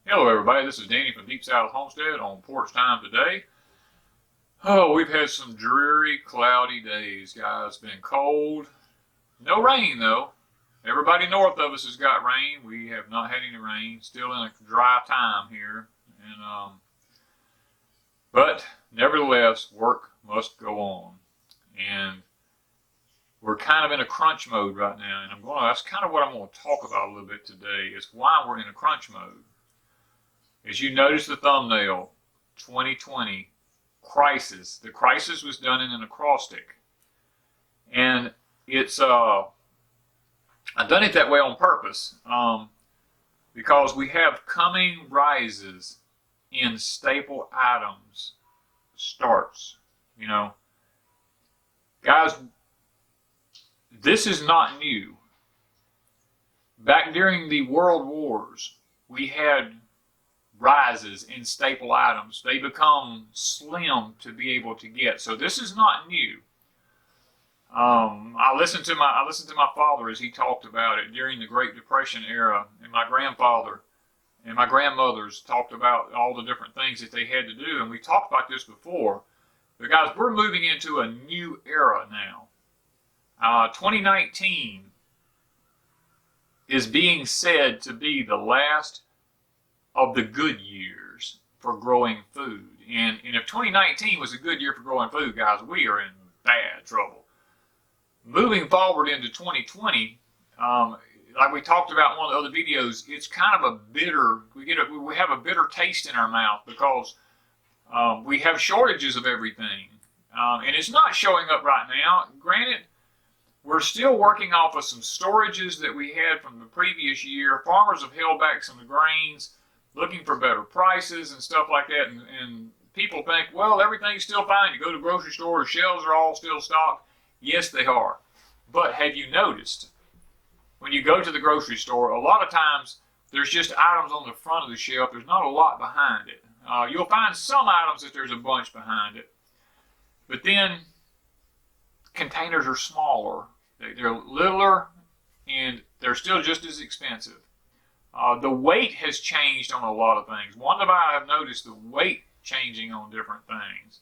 Hello everybody, this is Danny from Deep South Homestead on Porch Time today. Oh, we've had some dreary, cloudy days, guys. It's been cold. No rain though. Everybody north of us has got rain. We have not had any rain. Still in a dry time here. But nevertheless, work must go on. And we're kind of in a crunch mode right now. And that's kind of what I'm going to talk about a little bit today, is why we're in a crunch mode. As you notice the thumbnail, 2020 crisis. The crisis was done in an acrostic, and it's I've done it that way on purpose because we have coming rises in staple items starts. You know, guys, this is not new. Back during the World Wars, we had rises in staple items. They become slim to be able to get. So this is not new. I listened to my father as he talked about it during the Great Depression era, and my grandfather and my grandmothers talked about all the different things that they had to do, and we talked about this before. But guys, we're moving into a new era now. 2019 is being said to be the last of the good years for growing food. And if 2019 was a good year for growing food, guys, we are in bad trouble. Moving forward into 2020, like we talked about in one of the other videos, it's kind of a bitter, we have a bitter taste in our mouth because we have shortages of everything. And it's not showing up right now. Granted, we're still working off of some storages that we had from the previous year. Farmers have held back some of the grains, looking for better prices and stuff like that, and people think, well, everything's still fine. You go to the grocery store, the shelves are all still stocked. Yes, they are. But have you noticed, when you go to the grocery store, a lot of times there's just items on the front of the shelf. There's not a lot behind it. You'll find some items that there's a bunch behind it. But then containers are smaller. They're littler, and they're still just as expensive. The weight has changed on a lot of things. One of I have noticed the weight changing on different things.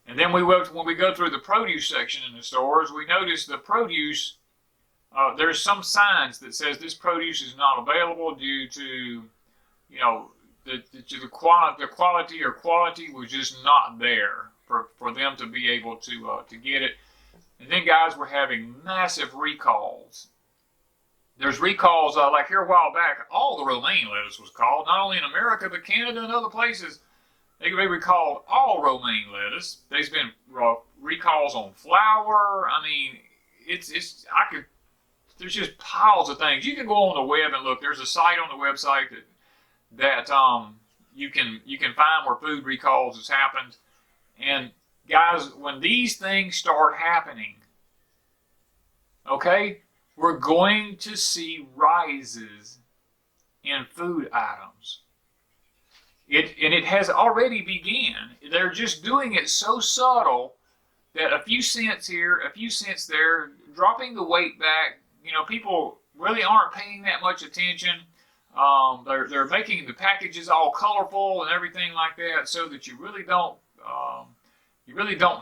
And then when we go through the produce section in the stores, we notice the produce, there's some signs that says this produce is not available due to, you know, the quality was just not there for them to be able to get it. And then, guys, we're having massive recalls. There's recalls, like here a while back, all the romaine lettuce was called, not only in America, but Canada and other places. They recalled all romaine lettuce. There's been recalls on flour. I mean, there's just piles of things. You can go on the web and look. There's a site on the website that you can find where food recalls has happened. And guys, when these things start happening, okay, we're going to see rises in food items. It has already began. They're just doing it so subtle that a few cents here, a few cents there, dropping the weight back. You know, people really aren't paying that much attention. They're making the packages all colorful and everything like that, so that you really don't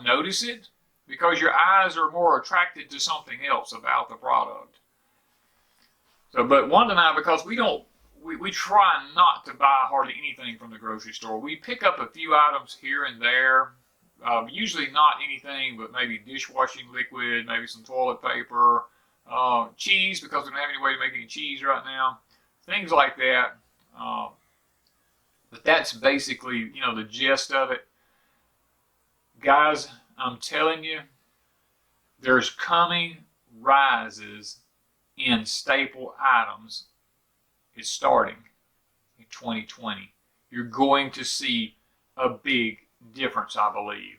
notice it, because your eyes are more attracted to something else about the product. So, but Wanda and I, because we try not to buy hardly anything from the grocery store. We pick up a few items here and there, usually not anything but maybe dishwashing liquid, maybe some toilet paper, cheese, because we don't have any way to make any cheese right now, things like that. But that's basically, you know, the gist of it. Guys, I'm telling you, there's coming rises in staple items. It's starting in 2020. You're going to see a big difference, I believe.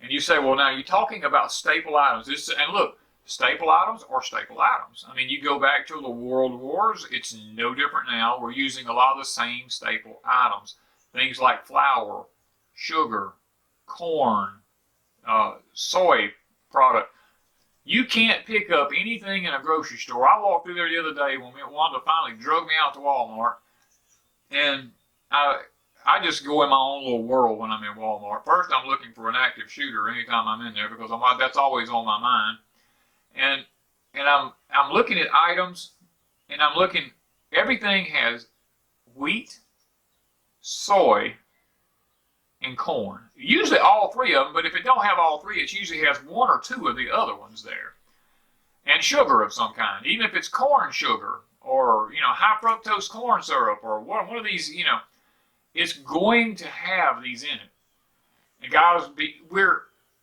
And you say, well, now you're talking about staple items. And look, staple items are staple items. I mean, you go back to the World Wars, it's no different now. We're using a lot of the same staple items. Things like flour, sugar, corn, soy product. You can't pick up anything in a grocery store. I walked through there the other day when Wanda finally drug me out to Walmart, and I just go in my own little world when I'm in Walmart. First, I'm looking for an active shooter anytime I'm in there because that's always on my mind. And I'm looking at items, and I'm looking. Everything has wheat, soy, and corn. Usually all three of them, but if it don't have all three, it usually has one or two of the other ones there. And sugar of some kind, even if it's corn sugar or high fructose corn syrup or one of these, it's going to have these in it. And guys,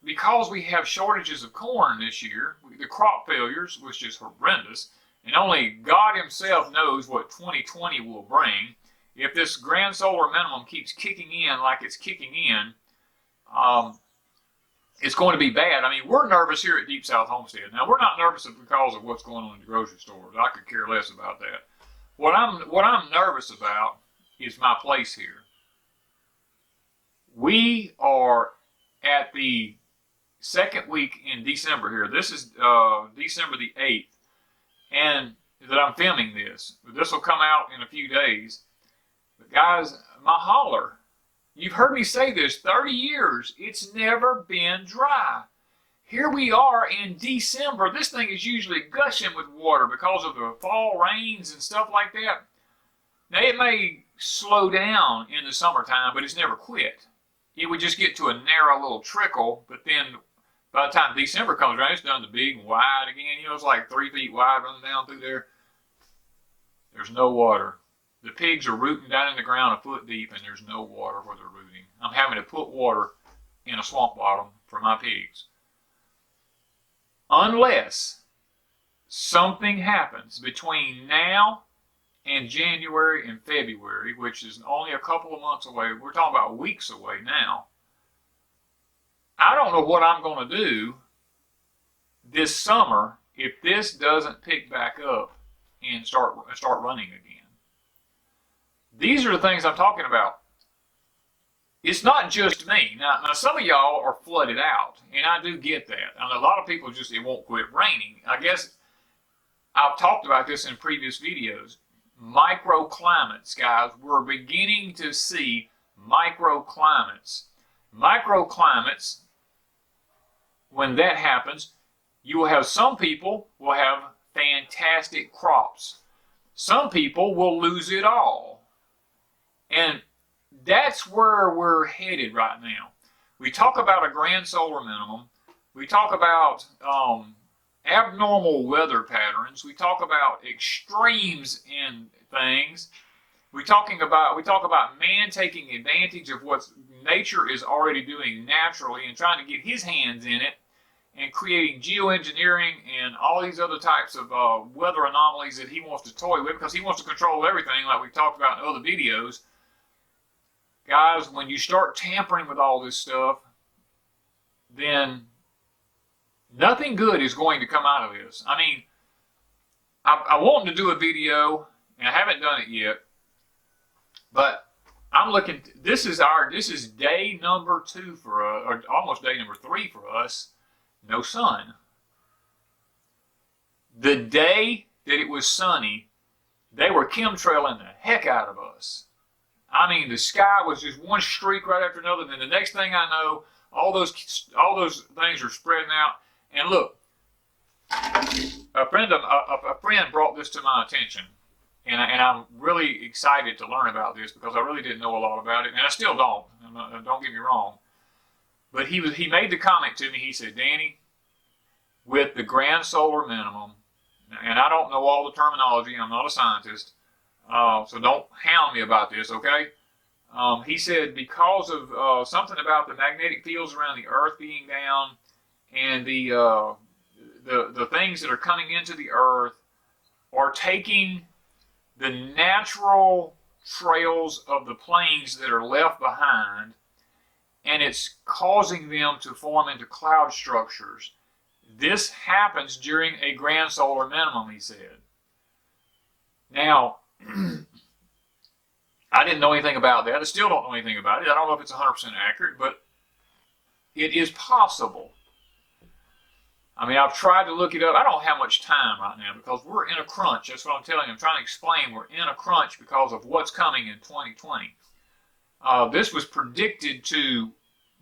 because we have shortages of corn this year, the crop failures was just horrendous, and only God Himself knows what 2020 will bring. If this grand solar minimum keeps kicking in like it's kicking in, it's going to be bad. I mean, we're nervous here at Deep South Homestead. Now, we're not nervous because of what's going on in the grocery stores. I could care less about that. What I'm nervous about is my place here. We are at the second week in December here. This is December the 8th, and that I'm filming this. This will come out in a few days. But guys, my holler, you've heard me say this 30 years, it's never been dry. Here we are in December. This thing is usually gushing with water because of the fall rains and stuff like that. Now, it may slow down in the summertime, but it's never quit. It would just get to a narrow little trickle, but then by the time December comes around, it's done the big and wide again. It's like 3 feet wide running down through there. There's no water. The pigs are rooting down in the ground a foot deep, and there's no water where they're rooting. I'm having to put water in a swamp bottom for my pigs. Unless something happens between now and January and February, which is only a couple of months away. We're talking about weeks away now. I don't know what I'm going to do this summer if this doesn't pick back up and start running again. These are the things I'm talking about. It's not just me. Now some of y'all are flooded out, and I do get that. And a lot of people it won't quit raining. I guess I've talked about this in previous videos. Microclimates, guys. We're beginning to see microclimates. Microclimates, when that happens, you will have some people will have fantastic crops. Some people will lose it all. And that's where we're headed right now. We talk about a grand solar minimum. We talk about abnormal weather patterns. We talk about extremes in things. We talk about man taking advantage of what nature is already doing naturally and trying to get his hands in it and creating geoengineering and all these other types of weather anomalies that he wants to toy with because he wants to control everything like we've talked about in other videos. Guys, when you start tampering with all this stuff, then nothing good is going to come out of this. I mean, I want to do a video, and I haven't done it yet, but I'm looking. This is day number 2 for us, or almost day number 3 for us. No sun. The day that it was sunny, they were chemtrailing the heck out of us. I mean, the sky was just one streak right after another. And then the next thing I know, all those things are spreading out. And look, a friend brought this to my attention, and I'm really excited to learn about this because I really didn't know a lot about it, and I still don't. Don't get me wrong. But he made the comment to me. He said, Danny, with the grand solar minimum, and I don't know all the terminology. I'm not a scientist. So don't hound me about this, okay? He said because of something about the magnetic fields around the Earth being down and the things that are coming into the Earth are taking the natural trails of the plains that are left behind, and it's causing them to form into cloud structures. This happens during a grand solar minimum, he said. Now, I didn't know anything about that. I still don't know anything about it. I don't know if it's 100% accurate, but it is possible. I mean, I've tried to look it up. I don't have much time right now because we're in a crunch. That's what I'm telling you. I'm trying to explain we're in a crunch because of what's coming in 2020. This was predicted to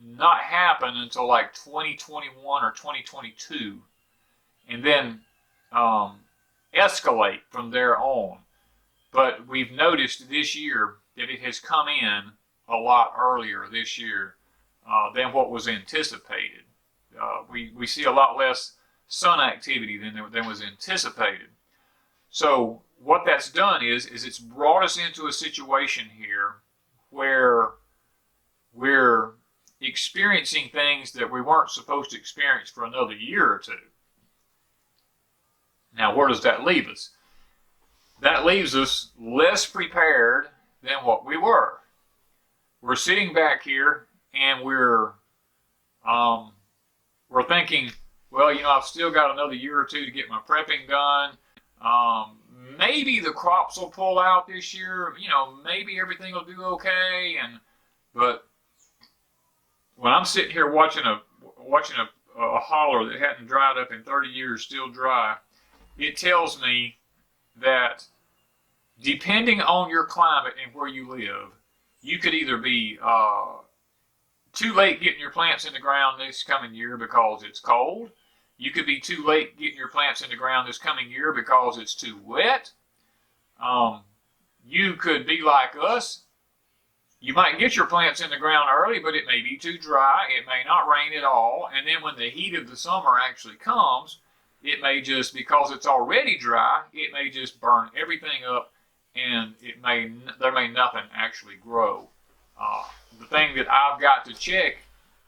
not happen until like 2021 or 2022, and then escalate from there on. But we've noticed this year that it has come in a lot earlier this year than what was anticipated. We see a lot less sun activity than was anticipated. So what that's done is it's brought us into a situation here where we're experiencing things that we weren't supposed to experience for another year or two. Now, where does that leave us? That leaves us less prepared than what we were. We're sitting back here and we're thinking, well, you know, I've still got another year or two to get my prepping done. Maybe the crops will pull out this year. You know, maybe everything will do okay. But when I'm sitting here watching a holler that hadn't dried up in 30 years still dry, it tells me that depending on your climate and where you live, you could either be too late getting your plants in the ground this coming year because it's cold. You could be too late getting your plants in the ground this coming year because it's too wet. You could be like us. You might get your plants in the ground early, but it may be too dry. It may not rain at all. And then when the heat of the summer actually comes, it may just, because it's already dry, it may just burn everything up, and there may nothing actually grow. The thing that I've got to check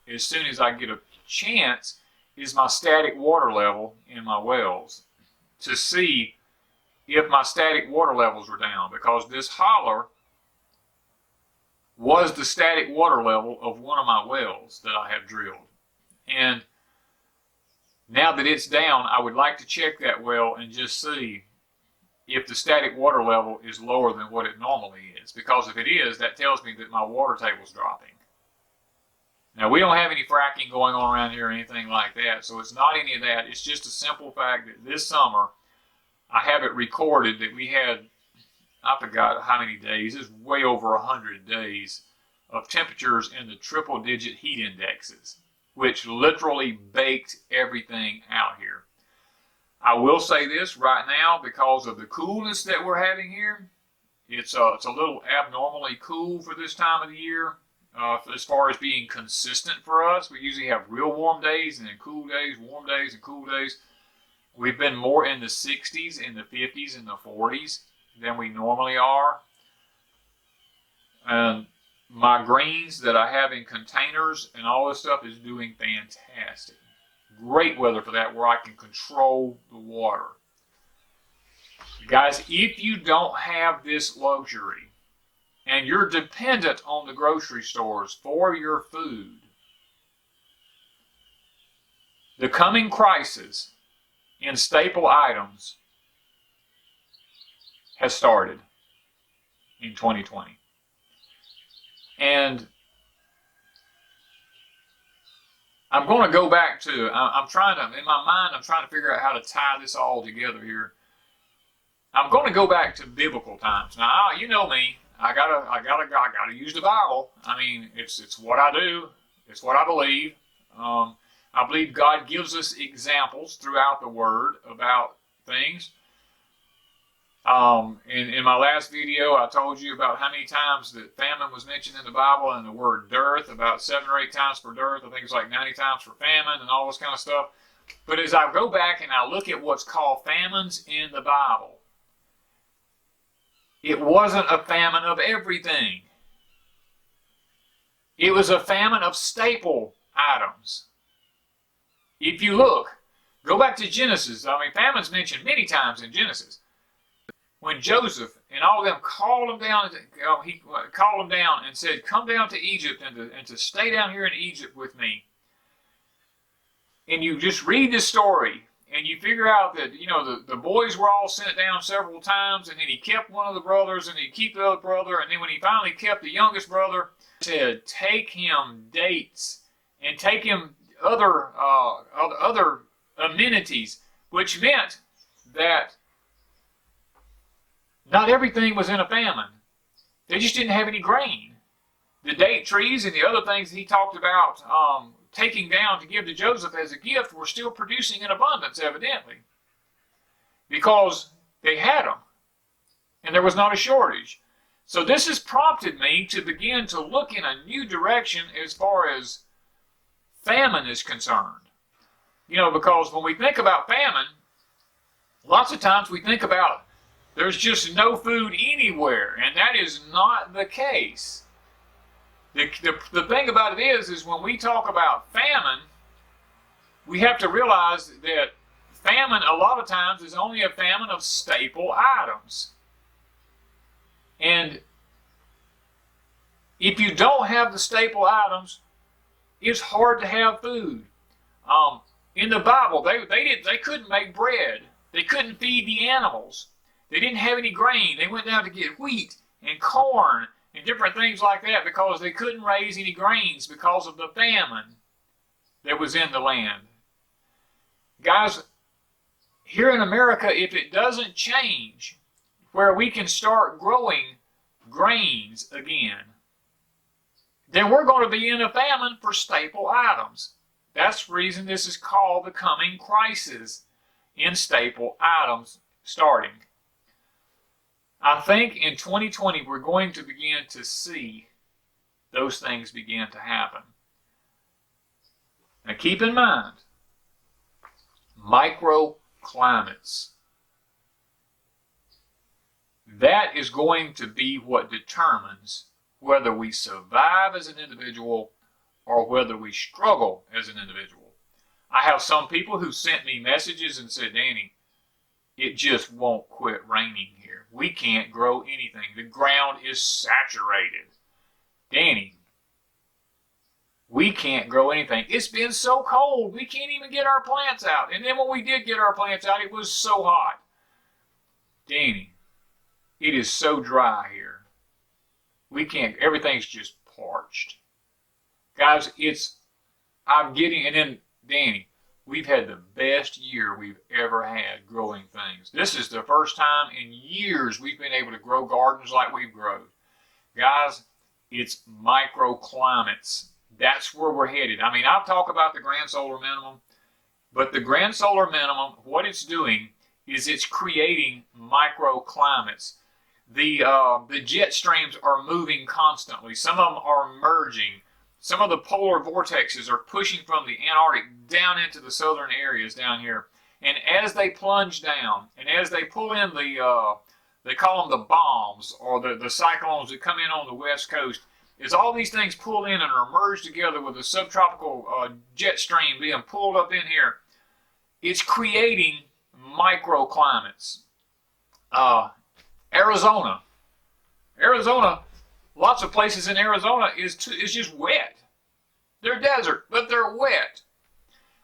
as soon as I get a chance is my static water level in my wells to see if my static water levels are down, because this holler was the static water level of one of my wells that I have drilled. And now that it's down, I would like to check that well and just see if the static water level is lower than what it normally is. Because if it is, that tells me that my water table is dropping. Now, we don't have any fracking going on around here or anything like that, so it's not any of that. It's just a simple fact that this summer, I have it recorded that we had, I forgot how many days, it's way over 100 days of temperatures in the triple-digit heat indexes, which literally baked everything out here. I will say this right now, because of the coolness that we're having here, it's a little abnormally cool for this time of the year. As far as being consistent for us, we usually have real warm days and then cool days, warm days and cool days. We've been more in the 60s, in the 50s, and the 40s than we normally are. And my greens that I have in containers and all this stuff is doing fantastic. Great weather for that, where I can control the water. Guys, if you don't have this luxury and you're dependent on the grocery stores for your food, the coming crisis in staple items has started in 2020. And I'm going to go back to, in my mind, I'm trying to figure out how to tie this all together here. I'm going to go back to biblical times. Now, you know me, I gotta use the Bible. I mean, it's what I do. It's what I believe. I believe God gives us examples throughout the Word about things. In my last video, I told you about how many times that famine was mentioned in the Bible, and the word dearth, about 7 or 8 times for dearth. I think it's like 90 times for famine and all this kind of stuff. But as I go back and I look at what's called famines in the Bible, it wasn't a famine of everything. It was a famine of staple items. If you look, go back to Genesis. I mean, famine's mentioned many times in Genesis. When Joseph and all of them called him down, he called him down and said, "Come down to Egypt and to stay down here in Egypt with me." And you just read this story, and you figure out that, you know, the boys were all sent down several times, and then he kept one of the brothers, and he'd keep the other brother, and then when he finally kept the youngest brother, he said, "Take him dates and take him other amenities," which meant that not everything was in a famine. They just didn't have any grain. the date trees and the other things he talked about taking down to give to Joseph as a gift were still producing in abundance, evidently, because they had them, and there was not a shortage. So this has prompted me to begin to look in a new direction as far as famine is concerned. You know, because when we think about famine, lots of times we think about there's just no food anywhere, and that is not the case. The thing about it is when we talk about famine, we have to realize that famine a lot of times is only a famine of staple items. And if you don't have the staple items, it's hard to have food. In the Bible, they couldn't make bread. They couldn't feed the animals. They didn't have any grain. They went down to get wheat and corn and different things like that because they couldn't raise any grains because of the famine that was in the land. Guys, here in America, if it doesn't change where we can start growing grains again, then we're going to be in a famine for staple items. That's the reason this is called the coming crisis in staple items starting. I think in 2020 we're going to begin to see those things begin to happen. Now keep in mind, microclimates. That is going to be what determines whether we survive as an individual or whether we struggle as an individual. I have some people who sent me messages and said, Danny, it just won't quit raining here. We can't grow anything. The ground is saturated. Danny, we can't grow anything. It's been so cold, we can't even get our plants out. And then when we did get our plants out, it was so hot. Danny, it is so dry here. We can't, everything's just parched. Guys, and then, Danny, we've had the best year we've ever had growing things. This is the first time in years we've been able to grow gardens like we've grown. Guys, it's microclimates. That's where we're headed. I mean, I've talked about the grand solar minimum, but the grand solar minimum, what it's doing is it's creating microclimates. The jet streams are moving constantly. Some of them are merging. Some of the polar vortexes are pushing from the Antarctic down into the southern areas down here. And as they plunge down, and as they pull in they call them the bombs, or the cyclones that come in on the west coast, as all these things pull in and are merged together with the subtropical jet stream being pulled up in here, it's creating microclimates. Arizona, lots of places in Arizona is just wet. They're desert, but they're wet.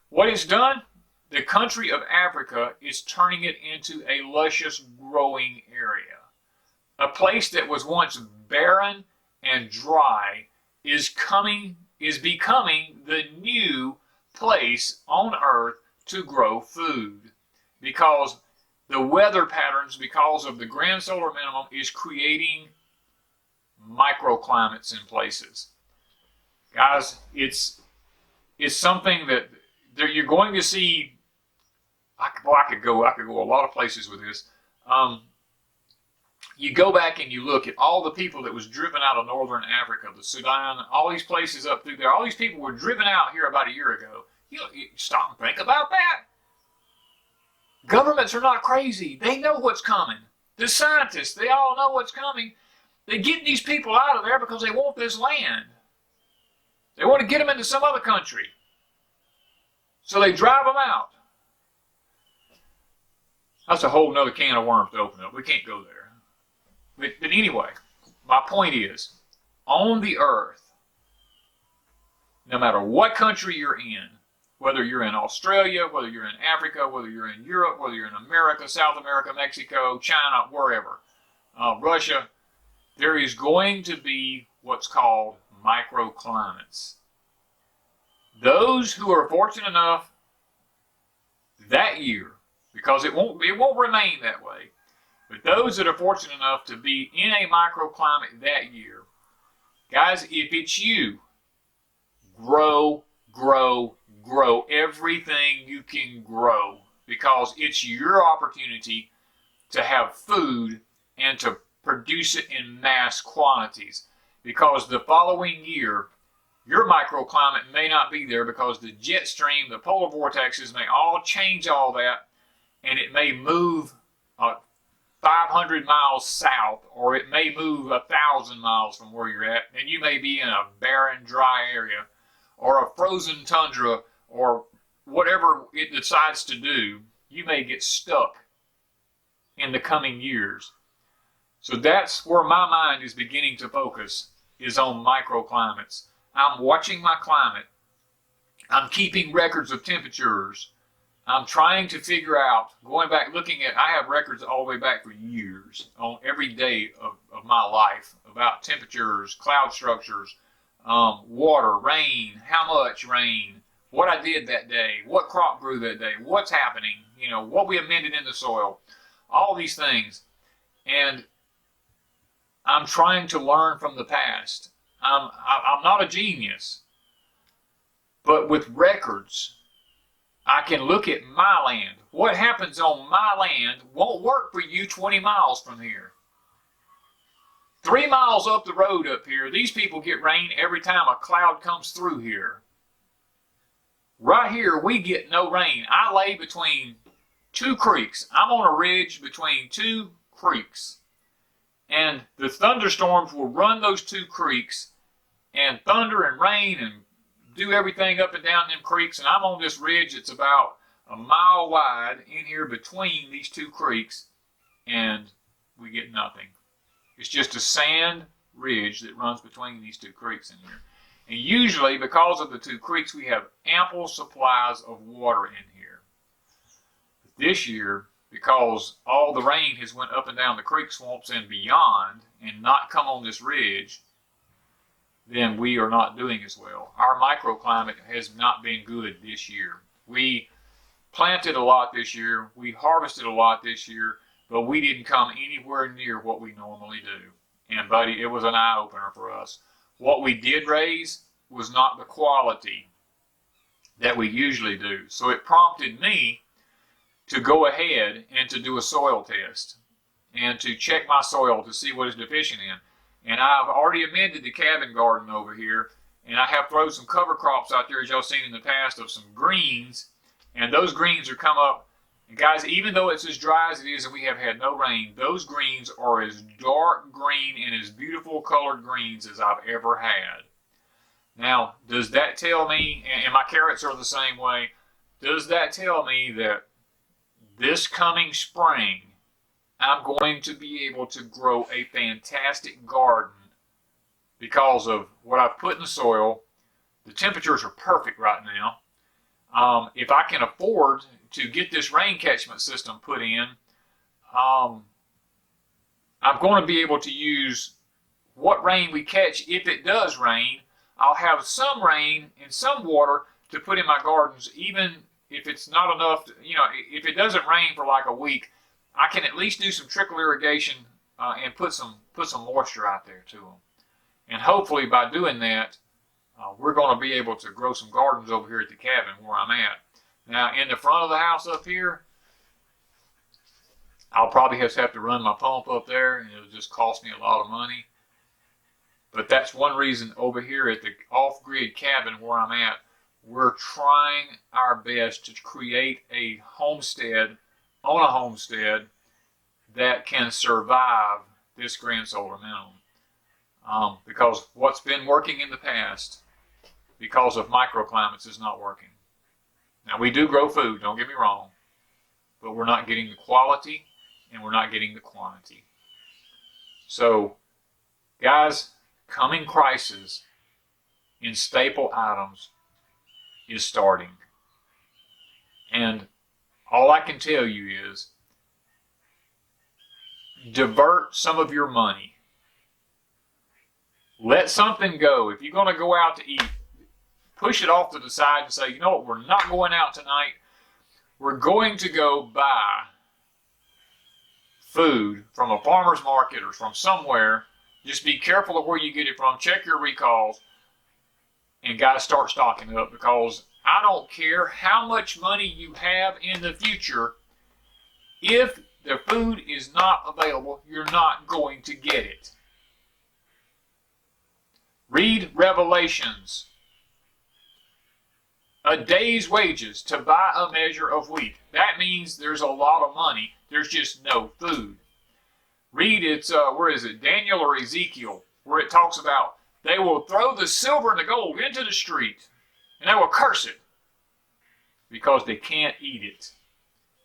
What it's done, the country of Africa is turning it into a luscious growing area. A place that was once barren and dry is becoming the new place on earth to grow food, because the weather patterns, because of the grand solar minimum, is creating microclimates in places. Guys, it's something that you're going to see. I could go a lot of places with this. You go back and you look at all the people that was driven out of northern Africa, the Sudan, all these places up through there. All these people were driven out here about a year ago. You stop and think about that. Governments are not crazy. They know what's coming. The scientists, they all know what's coming. They get these people out of there because they want this land. They want to get them into some other country. So they drive them out. That's a whole nother can of worms to open up. We can't go there. But anyway, my point is, on the earth, no matter what country you're in, whether you're in Australia, whether you're in Africa, whether you're in Europe, whether you're in America, South America, Mexico, China, wherever, Russia, there is going to be what's called microclimates. Those who are fortunate enough that year, because it won't remain that way, but those that are fortunate enough to be in a microclimate that year, Guys, if it's you, grow, grow, grow everything you can grow, because it's your opportunity to have food and to produce it in mass quantities. Because the following year, your microclimate may not be there, because the jet stream, the polar vortexes may all change all that, and it may move 500 miles south, or it may move 1,000 miles from where you're at, and you may be in a barren, dry area, or a frozen tundra, or whatever it decides to do. You may get stuck in the coming years. So that's where my mind is beginning to focus, is on microclimates. I'm watching my climate. I'm keeping records of temperatures. I'm trying to figure out, going back, looking at, I have records all the way back for years on every day of my life about temperatures, cloud structures, water, rain, how much rain, what I did that day, what crop grew that day, what's happening, what we amended in the soil, all these things. And I'm trying to learn from the past. I'm not a genius, but with records, I can look at my land. What happens on my land won't work for you 20 miles from here. 3 miles up the road up here, these people get rain every time a cloud comes through here. Right here, we get no rain. I lay between two creeks. I'm on a ridge between two creeks. And the thunderstorms will run those two creeks, and thunder and rain and do everything up and down them creeks. And I'm on this ridge that's about a mile wide in here between these two creeks, and we get nothing. It's just a sand ridge that runs between these two creeks in here. And usually, because of the two creeks, we have ample supplies of water in here. But this year, because all the rain has went up and down the creek swamps and beyond and not come on this ridge, then we are not doing as well. Our microclimate has not been good this year. We planted a lot this year, we harvested a lot this year, but we didn't come anywhere near what we normally do. And buddy, it was an eye-opener for us. What we did raise was not the quality that we usually do. So it prompted me to go ahead and to do a soil test and to check my soil to see what is deficient in. And I've already amended the cabin garden over here, and I have thrown some cover crops out there, as y'all seen in the past, of some greens, and those greens are come up. And guys, even though it's as dry as it is and we have had no rain, those greens are as dark green and as beautiful colored greens as I've ever had. Now, does that tell me, and my carrots are the same way, does that tell me that this coming spring, I'm going to be able to grow a fantastic garden because of what I've put in the soil? The temperatures are perfect right now. If I can afford to get this rain catchment system put in, I'm going to be able to use what rain we catch. If it does rain, I'll have some rain and some water to put in my gardens, even if it's not enough to, if it doesn't rain for like a week, I can at least do some trickle irrigation and put some moisture out there to them. And hopefully by doing that, we're going to be able to grow some gardens over here at the cabin where I'm at. Now, in the front of the house up here, I'll probably have to run my pump up there, and it'll just cost me a lot of money. But that's one reason over here at the off-grid cabin where I'm at, we're trying our best to create a homestead on a homestead that can survive this grand solar minimum. Because what's been working in the past, because of microclimates, is not working. Now, we do grow food, don't get me wrong, but we're not getting the quality and we're not getting the quantity. So, guys, coming crisis in staple items is starting. And all I can tell you is divert some of your money. Let something go. If you're going to go out to eat, push it off to the side and say, you know what, we're not going out tonight. We're going to go buy food from a farmer's market or from somewhere Just be careful of where you get it from. Check your recalls. And guys, start stocking up, because I don't care how much money you have in the future. If the food is not available, you're not going to get it. Read Revelations. A day's wages to buy a measure of wheat. That means there's a lot of money. There's just no food. Read where is it? Daniel or Ezekiel, where it talks about they will throw the silver and the gold into the street, and they will curse it because they can't eat it.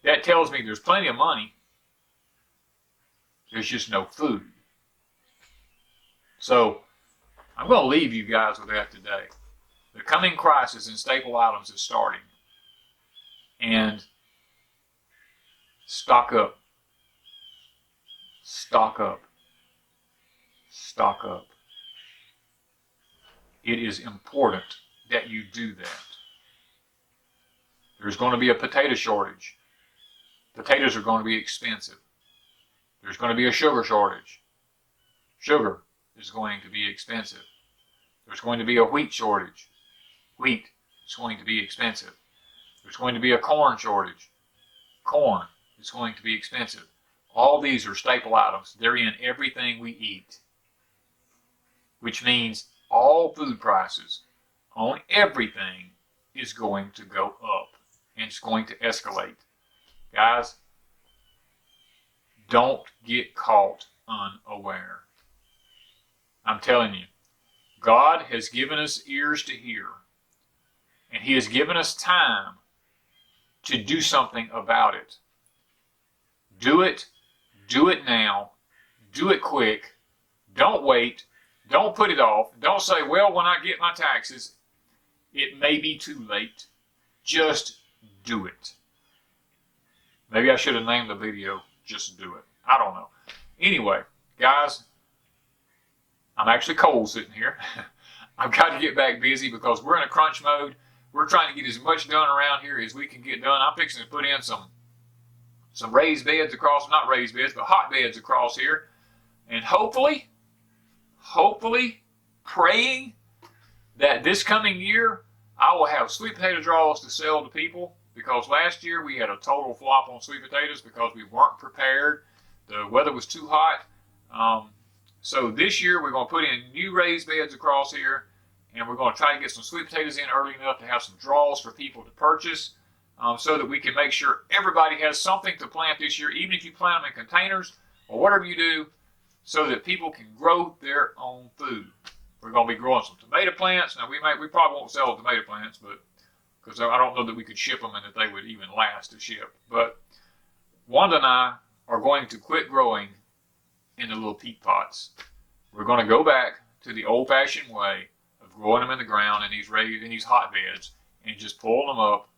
That tells me there's plenty of money. There's just no food. So I'm going to leave you guys with that today. The coming crisis in staple items is starting. And stock up. Stock up. Stock up. It is important that you do that. There's going to be a potato shortage. Potatoes are going to be expensive. There's going to be a sugar shortage. Sugar is going to be expensive. There's going to be a wheat shortage. Wheat is going to be expensive. There's going to be a corn shortage. Corn is going to be expensive. All these are staple items. They're in everything we eat, which means all food prices on everything is going to go up, and it's going to escalate. Guys, don't get caught unaware. I'm telling you, God has given us ears to hear, and He has given us time to do something about it. Do it. Do it now. Do it quick. Don't wait. Don't put it off. Don't say, well, when I get my taxes. It may be too late. Just do it. Maybe I should have named the video, Just Do It. I don't know. Anyway, guys, I'm actually cold sitting here. I've got to get back busy because we're in a crunch mode. We're trying to get as much done around here as we can get done. I'm fixing to put in some raised beds across, not raised beds, but hot beds across here. And hopefully, praying that this coming year, I will have sweet potato draws to sell to people, because last year we had a total flop on sweet potatoes because we weren't prepared. The weather was too hot. So this year we're going to put in new raised beds across here, and we're going to try to get some sweet potatoes in early enough to have some draws for people to purchase, so that we can make sure everybody has something to plant this year, even if you plant them in containers or whatever you do, so that people can grow their own food. We're going to be growing some tomato plants. Now we probably won't sell the tomato plants, but because I don't know that we could ship them and that they would even last to ship. But Wanda and I are going to quit growing in the little peat pots. We're going to go back to the old-fashioned way of growing them in the ground in these hot beds, and just pulling them up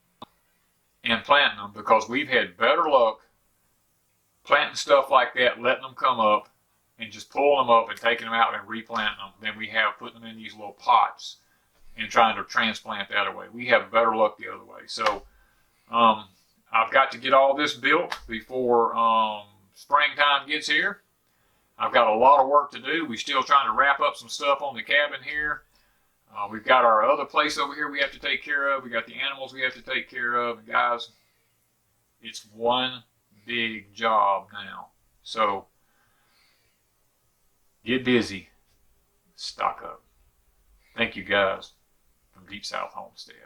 and planting them, because we've had better luck planting stuff like that, letting them come up, and just pulling them up and taking them out and replanting them than we have putting them in these little pots and trying to transplant that way. We have better luck the other way. So I've got to get all this built before springtime gets here. I've got a lot of work to do. We're still trying to wrap up some stuff on the cabin here. We've got our other place over here we have to take care of. We got the animals we have to take care of. And guys, it's one big job now. So get busy. Stock up. Thank you guys from Deep South Homestead.